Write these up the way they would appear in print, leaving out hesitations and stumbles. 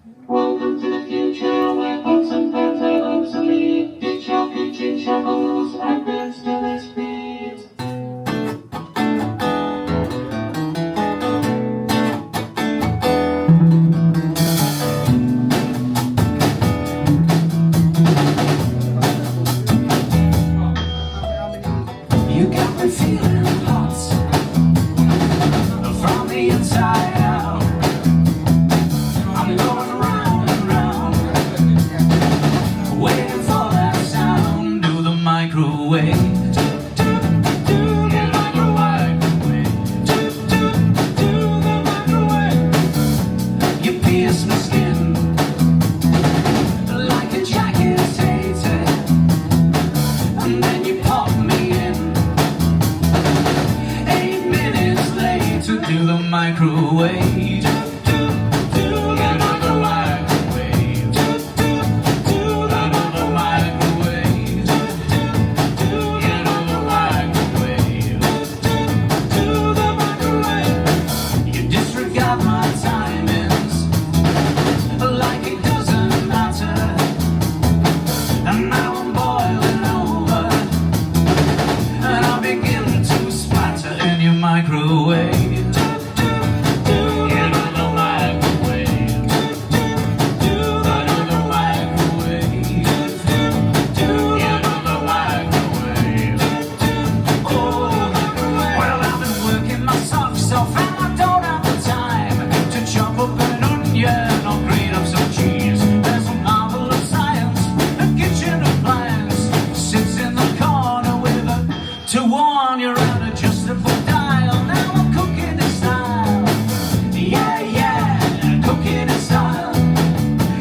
Welcome to the future where hopes and friends are obsolete. It's chopping, ching, shovels, and best of their speeds. You got me feeling hot from the inside out. I'm going round and round, waiting for that sound. Do the microwave. Do the microwave. Do the microwave. You pierce my skin like a jacket, and then you pop me in. 8 minutes later, do the microwave. Microwave. To warn you're an adjustable dial. Now I'm cooking in style. Yeah, yeah, cooking in style.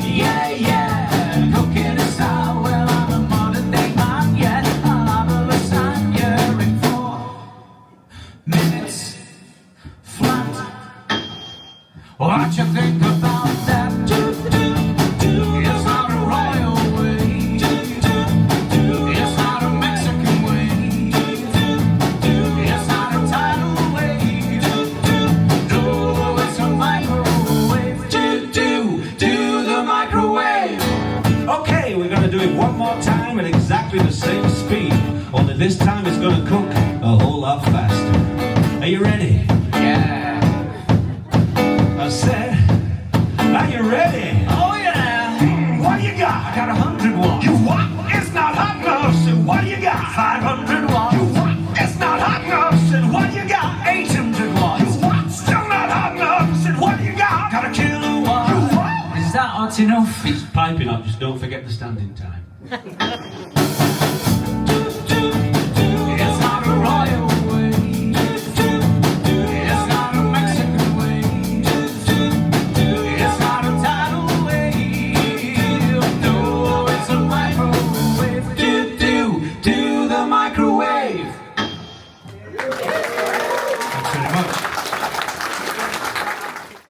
Yeah, yeah, cooking in style. Well, I'm a modern day man, yeah. I'll have a lasagna in 4 minutes flat. What you think about that? It's not a royal way. It's not a Mexican way. It's not a tidal wave. It's a microwave. Do the microwave. Okay, we're going to do it one more time at exactly the same speed. Only this time it's going to cook a whole lot faster. Are you ready? Yeah. I said, are you ready? Oh yeah. What do you got? I got 100 watts. You what? It's not hot enough, so what do you got? 500 watts. You what? It's not hot enough, so what do you got? 800 watts. You what? Still not hot enough, so what do you got? Got a kilowatt. You what? Is that hot enough? It's piping up, just don't forget the standing time.